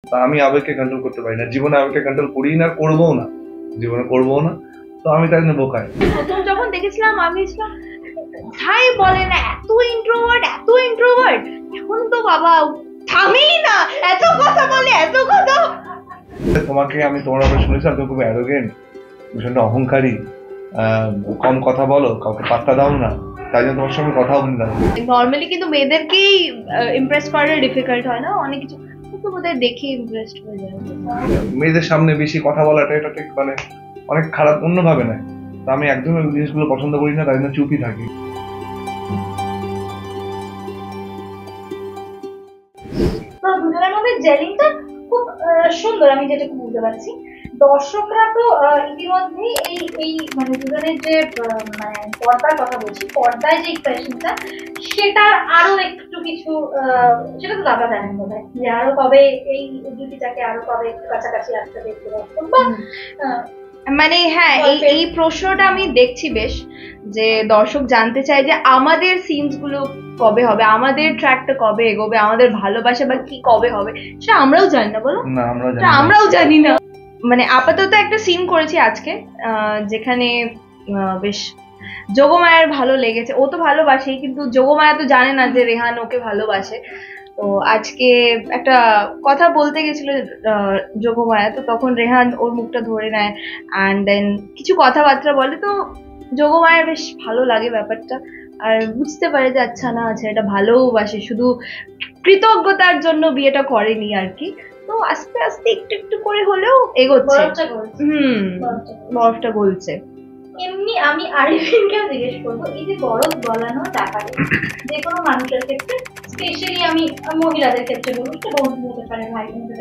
তা আমি আবেগকে কন্ট্রোল করতে পারি না, জীবনে আবেগকে কন্ট্রোল করি না, করবও না, জীবনে করবও না। তো আমি তাই জন্য বোকাই। প্রথম যখন দেখেছিলাম আমি ছিলাম তাই বলে না এত ইন্ট্রোভার্ট এত ইন্ট্রোভার্ট, এখন তো বাবা থামেই না, এত কথা বলে এত কথা। তোমাকে আমি তোমার ব্যাপারে শুনেছিলাম তুমি খুব অ্যারোগেন্ট, ভীষণটা অহংকারী, কম কথা বলো, কাউকে পাত্তা দাও না, তাই জন্য তোমার সঙ্গে কথা বলি না। নর্মালি কিন্তু মেয়েদেরকেই ইমপ্রেস করা ডিফিকাল্ট হয় না, অনেক কিছু কিন্তু ওদের দেখে ইমপ্রেসড হয়ে যায়। মেয়েদের সামনে বেশি কথা বলাটা এটা ঠিক মানে অনেক খারাপ অন্যভাবে নেয়। তো আমি একদম ওই জিনিসগুলো পছন্দ করি না, তাই জন্য চুপই থাকি। দুজনের মধ্যে জেলিংটা খুব সুন্দর, আমি যেটুকু বুঝতে পারছি। দর্শকরা তো ইতিমধ্যেই এই মানে দুজনের যে মানে পর্দার কথা বলছি, পর্দায় যে এক্সপ্রেশনটা সেটার আরো একটু কিছু সেটা তো দাদা জানেন বোধ হয় যে আরো কবে এই জুটিটাকে আরো কবে একটু কাছাকাছি আসতে দেখতে পারতাম বা মানে হ্যাঁ, এই প্রশ্নটা আমি দেখছি বেশ, যে দর্শক জানতে চায় যে আমাদের সিনস গুলো কবে হবে, আমাদের ট্র্যাকটা কবে এগোবে, আমাদের ভালোবাসা বা কি কবে হবে সেটা আমরাও জানি না। বলো না, আমরাও জানি না। মানে আপাতত একটা সিন করেছি আজকে, যেখানে বেশ যোগমায়ার ভালো লেগেছে। ও তো ভালোবাসেই, কিন্তু যোগমায়া তো জানে না যে রেহান ওকে ভালোবাসে। তো আজকে একটা কথা বলতে গেছিল যোগমায়া, তো তখন রেহান ওর মুখটা ধরে নেয় অ্যান্ড দেন কিছু কথাবার্তা বলে। তো যোগমায়ার বেশ ভালো লাগে ব্যাপারটা, আর বুঝতে পারে যে আচ্ছা না, আচ্ছা এটা ভালোবাসে, শুধু কৃতজ্ঞতার জন্য বিয়েটা করেনি আর কি। তো আস্তে আস্তে একটু একটু করে হলেও এগোচ্ছে। বরফটা গলছে। এমনি আমি আরিফিনকেও জিজ্ঞেস করবো, এই যে বরফ গলানো টাকাটা যে কোনো মানুষের ক্ষেত্রে, স্পেশালি আমি মহিলাদের ক্ষেত্রে বলবো, একটা বন্ধু হতে পারে, ভাই বন্ধু,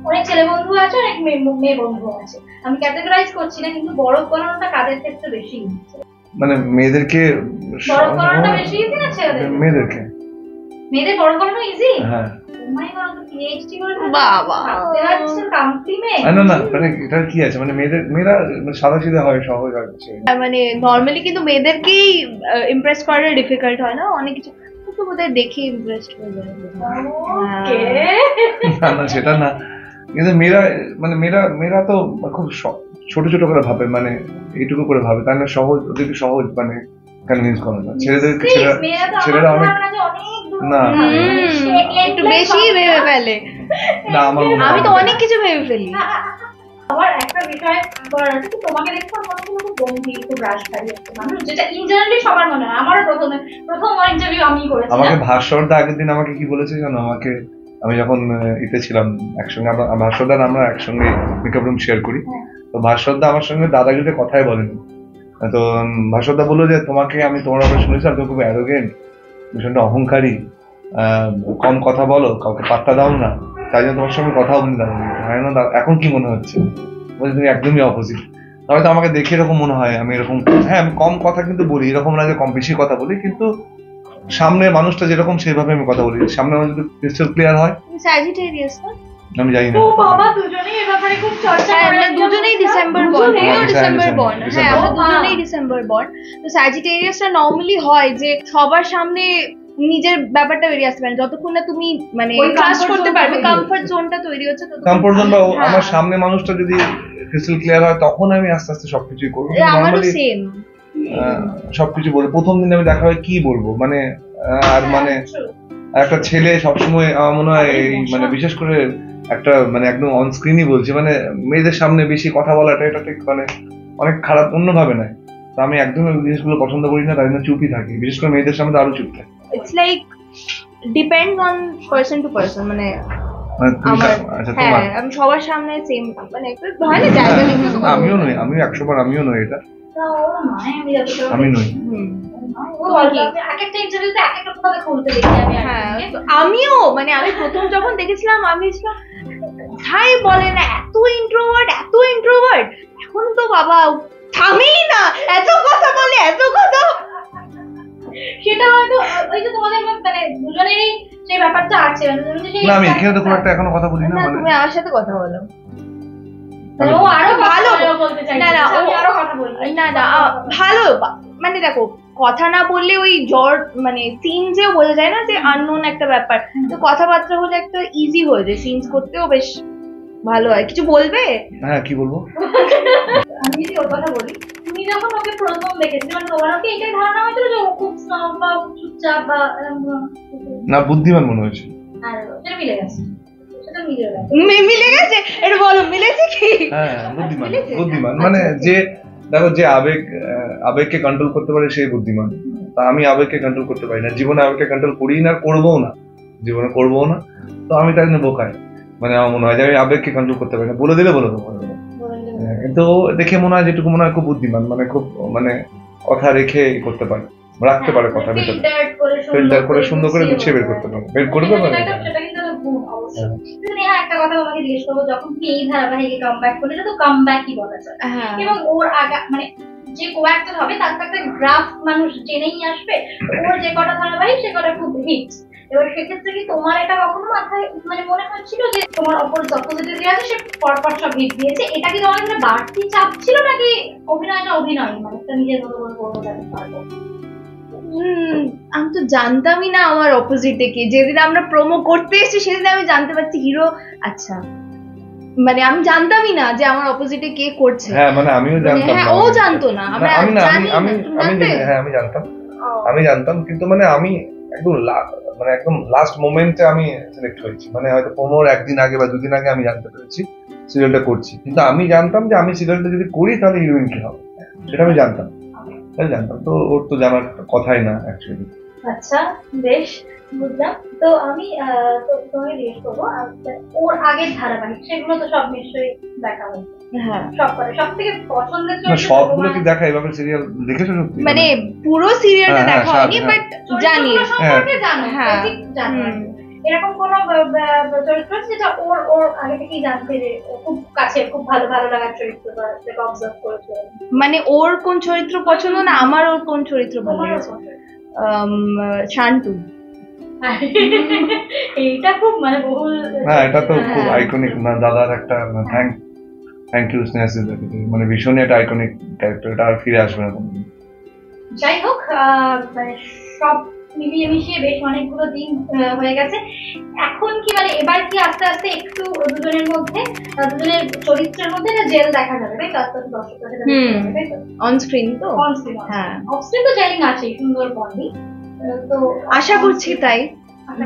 অনেক ছেলে বন্ধু আছে, অনেক মেয়ে বন্ধু আছে, আমি ক্যাটাগরাইজ করছি না, কিন্তু বরফ গলানোটা কাদের ক্ষেত্রে বেশি ইজি? মানে মেয়েদেরকে বরফ গলানোটা বেশি ইজি না ছেলেদের? মেয়েদের বরফ গলানো ইজি? হ্যাঁ। মানে নর্মালি কিন্তু মেয়েদেরকেই ইমপ্রেস করা ডিফিকাল্ট হয় না, অনেক কিছু কিন্তু ওদের দেখে ইমপ্রেসড হয়ে যায়। না সেটা না, কিন্তু মেয়েরা তো খুব ছোট ছোট করে ভাবে, মানে এইটুকু করে ভাবে, তাই না? সহজ, ওদেরকে সহজ মানে কনভিন্স করা না। ছেলেরা অনেক না, একটু বেশি ভেবে ফেলে। না, আমি তো অনেক কিছু ভেবে ফেলি। আমার একটা বিষয় বলার আছে, তোমাকে দেখতে আমার মনে খুব গম্ভীর, খুব রাশকারী একটা মানুষ, যেটা ইন জেনারেলি সবার মনে হয়। আমারও প্রথম ইন্টারভিউ আমি করেছি। আমাকে ভাস্করদা আগের দিন আমাকে কি বলেছে জানো? আমি যখন ইতে ছিলাম একসঙ্গে, ভাস্করদা আমরা একসঙ্গে মেকআপ রুম শেয়ার করি, তো ভাস্করদা আমার সঙ্গে দাদাগিরিতে কথাই বলেনি। তো ভাস্করদা বললো যে তোমাকে আমি তোমার ব্যাপারে শুনেছিলাম তুমি খুব অ্যারোগেন্ট, ভীষণটা অহংকারী, কম কথা বলো, কাউকে পাত্তা দাও না, তাই জন্য তোমার সঙ্গে কথা বলি না। এখন কি মনে হচ্ছে? বলছি তুমি একদমই অপোজিট। হয়তো আমাকে দেখে এরকম মনে হয় আমি এরকম, হ্যাঁ আমি কম কথা কিন্তু বলি, এরকম না যে কম বেশি কথা বলি, কিন্তু সামনে মানুষটা যেরকম সেভাবে আমি কথা বলি। সামনে মানুষ যদি ক্রিস্টাল ক্লিয়ার হয়। স্যাজিটেরিয়াস না? আমি জানি না। ও বাবা, দুজনেই এই ব্যাপারে খুব চর্চা করে। আমরা দুজনেই ডিসেম্বর বর্ন। হ্যাঁ, ডিসেম্বর বর্ন। হ্যাঁ, আমরা দুজনেই ডিসেম্বর বর্ন। তো স্যাজিটেরিয়াসটা নরমালি হয় যে সবার সামনে নিজের ব্যাপারটা বেরিয়ে আসতে পারে, যতক্ষণ না তুমি মানে ট্রাস্ট করতে পারবে, কমফর্ট জোনটা তৈরি হচ্ছে। তো কমফর্ট জোন বা আমার সামনে মানুষটা যদি ক্রিস্টাল ক্লিয়ার হয়, তখন আমি আস্তে আস্তে সবকিছুই করবো। আমারও সেম, সবকিছু বলবো। প্রথম দিন আমি দেখা হয় কি বলবো, মানে আর মানে একটা ছেলে সবসময় আমার মনে হয় মানে বিশেষ করে একটা মানে একদম অন স্ক্রিনই বলছি, মানে মেয়েদের সামনে বেশি কথা বলাটা এটা ঠিক মানে অনেক খারাপ অন্যভাবে নেয়। তো আমি একদম ওই জিনিসগুলো পছন্দ করি না, তাই জন্য চুপই থাকি। বিশেষ করে মেয়েদের সামনে আরো চুপ থাকি। It's like depends on person to person. মানে আমি সবার সামনে সেম মানে একটু হয় না জায়গা নিতে। আমিও নই, আমিও 100বার আমিও নই, এটা আমি নই। আমিও মানে আমি প্রথম যখন দেখেছিলাম আমি তাই বলে না এত ইন্ট্রোভার্ট এত ইন্ট্রোভার্ট, এখন তো বাবা থামেই না, এত কথা বলে এত কথা। সেটা হয়তো ওই যে তোমাদের মানে দুজনেরই সেই ব্যাপারটা আছে। না আমি এখানে তো খুব একটা এখনো কথা বলি না। তুমি আমার সাথে কথা বলো। মানে ও আরো ভালো ভালো বলতে চাই না, না, আমি ও- আরো কথা বলি না ভালো মানে দেখো কথা না বললে ওই জ্বর মানে সিনসেও বোঝা যায় না যে আননোন একটা ব্যাপার, তো কথাবার্তা হলে একটা ইজি হয়ে যায়, সিনস করতেও বেশ ভালো হয়। কিছু বলবে? হ্যাঁ, কি বলবো? আমি যদি ওর কথা বলি, তুমি যখন ওকে প্রথম দেখেছিলে মানে তোমার কি এটাই ধারণা হয়েছিল যে ও খুব স্নব বা চুপচাপ বা না, বুদ্ধিমান মনে হয়েছিল। আর সেটা মিলে গেছে, সেটা মিলে গেছে। মিলে গেছে? এটা বলো, মিলেছে কি? হ্যাঁ, বুদ্ধিমান মিলেছে? বুদ্ধিমান মানে যে দেখো যে আবেগকে কন্ট্রোল করতে পারে সেই বুদ্ধিমান। তা আমি আবেগকে কন্ট্রোল করতে পারি না, জীবনে আবেগকে কন্ট্রোল করি না, করবোও না, জীবনে করবোও না। তো আমি তাই জন্য বোকাই, মানে আমার মনে হয় যে আমি আবেগকে কন্ট্রোল করতে পারি না, বলে দিলে বলে দেবো। কিন্তু দেখে মনে হয় যেটুকু মনে হয় খুব বুদ্ধিমান, মানে খুব মানে কথা রেখে করতে পারে, রাখতে পারে কথা ভিতরে, ফিল্টার করে সুন্দর করে গুছিয়ে বের করতে পারে, বের করতে পারে। সেটা কিন্তু একটা গুণ অবশ্যই। কিন্তু নেহা একটা কথা তোমাকে জিজ্ঞেস করবো, যখন তুমি এই ধারাবাহিকে কামব্যাক করলে, এটা তো কামব্যাকই বলা যায়। হ্যাঁ। এবং ওর আগা মানে যে কো-অ্যাক্টর হবে তার তো একটা গ্রাফ মানুষ জেনেই আসবে, ওর যে কটা ধারাবাহিক সে কটা খুব হিট। এবার সেক্ষেত্রে কি তোমার এটা কখনো মাথায় মানে মনে হচ্ছিল যে তোমার অপোজিটে যে আছে সে পরপর সব হিট দিয়েছে, এটা কি তোমার কাছে বাড়তি চাপ ছিল নাকি অভিনয়টা অভিনয় মানে একটা নিজের মতো করে করবো জানতে পারবো? আমি তো জানতামই না আমার অপোজিটে কে। যেদিন আমরা প্রোমো করতে এসেছি সেদিন আমি জানতে পারছি হিরো। আচ্ছা, মানে আমি জানতামই না যে আমার অপোজিটে কে করছে। হ্যাঁ, মানে আমিও জানতাম হ্যাঁ, না। ও জানতো না, আমরা আমি না, জানি আমি না। তুমি জানতে? হ্যাঁ, আমি জানতাম, কিন্তু মানে আমি একদম লাস্ট মোমেন্টে আমি সিলেক্ট হয়েছি, মানে হয়তো প্রোমোর একদিন আগে বা দুদিন আগে আমি জানতে পেরেছি সিরিয়ালটা করছি, কিন্তু আমি জানতাম যে আমি সিরিয়ালটা যদি করি তাহলে হিরোইন কি হবে সেটা আমি জানতাম। তো ওর তো জানার কথাই না অ্যাকচুয়ালি। আচ্ছা, বেশ বুঝলাম। তো আমি তোমাকে জিজ্ঞেস করবো, ওর আগের ধারাবাহিক সেগুলো তো সব নিশ্চয়ই দেখা হয়েছে। হ্যাঁ, সব থেকে পছন্দের না, সবগুলো কি দেখা এভাবে সিরিয়াল দেখেছো সত্যি? মানে পুরো সিরিয়ালটা হ্যাঁ, দেখা হয়নি, হ্যাঁ। বাট জানি। সম্পর্কে জানো, হ্যাঁ। basic জানো। হুম। এরকম কোন চরিত্র আছে যেটা ওর আগে থেকেই জানতে যে ও খুব কাছে, খুব ভালো লাগার চরিত্র বা যেটা অবজার্ভ করেছে? মানে ওর কোন চরিত্র পছন্দ না, আমার ওর কোন চরিত্র ভালো লেগেছে? শান্তু। এইটা খুব মানে বহুল। হ্যাঁ, এটা তো খুব হ্যাঁ। আইকনিক না, দাদার একটা থ্যাংক ইউ স্নেহাসিস, মানে ভীষণই একটা আইকনিক ক্যারেক্টার, এটা আর ফিরে আসবে না কোনোদিন। যাই হোক, মানে সব মিলিয়ে মিশিয়ে বেশ অনেকগুলো দিন হয়ে গেছে। এখন কি মানে এবার কি আস্তে আস্তে একটু দুজনের মধ্যে দুজনের চরিত্রের মধ্যে না জেল দেখা যাবে, তাই তো? আস্তে আস্তে দর্শকরা সেটা দেখতে পাবে, তাই তো? অন স্ক্রিন তো। অন স্ক্রিন, হ্যাঁ। অফ স্ক্রিন তো জেলিং আছেই, সুন্দর বন্ডি। তো আশা করছি তাই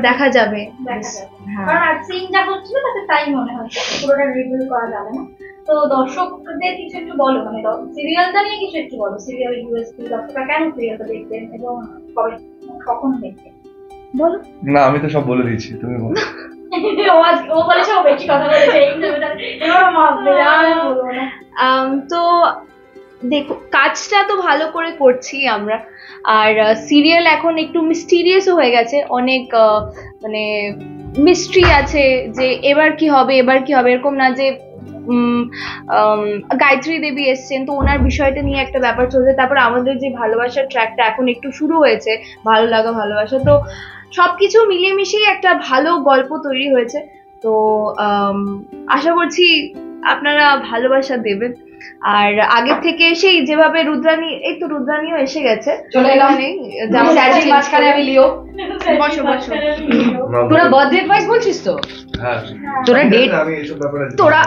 দেখা যাবে। দেখা যাবে, হ্যাঁ। কারণ আর সিন যা হচ্ছিল তাতে তাই মনে হচ্ছে, পুরোটা রিভিউ করা যাবে না। তো দর্শকদের কিছু একটু বলো, মানে সিরিয়ালটা নিয়ে কিছু একটু বলো, সিরিয়াল ইউএসপি, দর্শকরা কেন সিরিয়ালটা দেখবেন এবং কখন দেখবেন বলো। না, আমি তো সব বলে দিয়েছি, তুমি বলো। ও বলেছে ও বেশি কথা বলেছে এই ইন্টারভিউটা, এবার মাপবে আর বলবো না। তো দেখো, কাজটা তো ভালো করে করছি আমরা, আর সিরিয়াল এখন একটু মিস্টিরিয়াসও হয়ে গেছে, অনেক মানে মিস্ট্রি আছে যে এবার কি হবে এরকম না যে গায়ত্রী দেবী এসছেন তো ওনার বিষয়টা নিয়ে একটা ব্যাপার চলছে, তারপর আমাদের যে ভালোবাসার ট্র্যাকটা এখন একটু শুরু হয়েছে, ভালো লাগা ভালোবাসা, তো সবকিছু মিলিয়ে মিশিয়ে একটা ভালো গল্প তৈরি হয়েছে। তো আশা করছি আপনারা ভালোবাসা দেবেন। আর আগের থেকে সেই যেভাবে রুদ্রাণী, এই তো রুদ্রাণীও এসে গেছে, চলে এলাম। মাঝখানে আমি লিও। বসো। তোরা বার্থডে অ্যাডভাইস বলছিস তো? হ্যাঁ, তোরা ডেট, আমি এইসব ব্যাপারে তোরা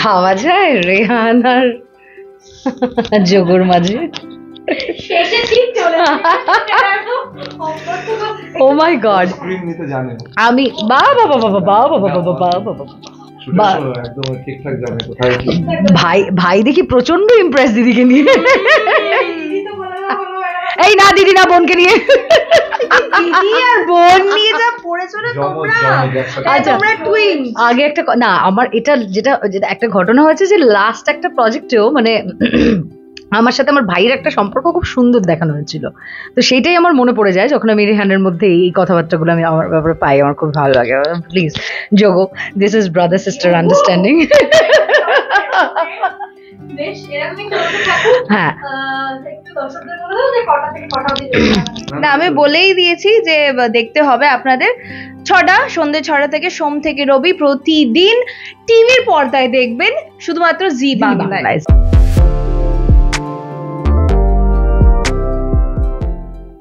ভাবা যায় রেহান আর যোগর মাঝে? শেষে ঠিক চলে ও মাই গড, স্ক্রিন নিতে জানে, আমি বাবা একদম ঠিকঠাক জানে কোথায় কি। ভাই দেখি প্রচন্ড ইমপ্রেস দিদিকে নিয়ে। এই না দিদি না, বোনকে নিয়ে। দিদি আর বোন নিয়ে যা পড়েছো না তোমরা, আচ্ছা, তোমরা টুইন। আগে একটা না, আমার এটা যেটা একটা ঘটনা হয়েছে যে লাস্ট একটা প্রজেক্টেও মানে আমার সাথে আমার ভাইয়ের একটা সম্পর্ক খুব সুন্দর দেখানো হয়েছিল, তো সেইটাই আমার মনে পড়ে যায় যখন আমি রেহানের মধ্যে এই কথাবার্তাগুলো আমি আমার ব্যাপারে পাই, আমার খুব ভালো লাগে। Please Jogo, this his brother sister understanding. বেশ এরকমই চলতে থাকুক। হ্যাঁ একটু দর্শকদের বলে দাও যে কটা থেকে কটা অবধি চলবে। না আমি বলেই দিয়েছি যে দেখতে হবে আপনাদের সন্ধ্যে 6টা থেকে সোম থেকে রবি প্রতিদিন টিভির পর্দায় দেখবেন শুধুমাত্র জি বাংলায়।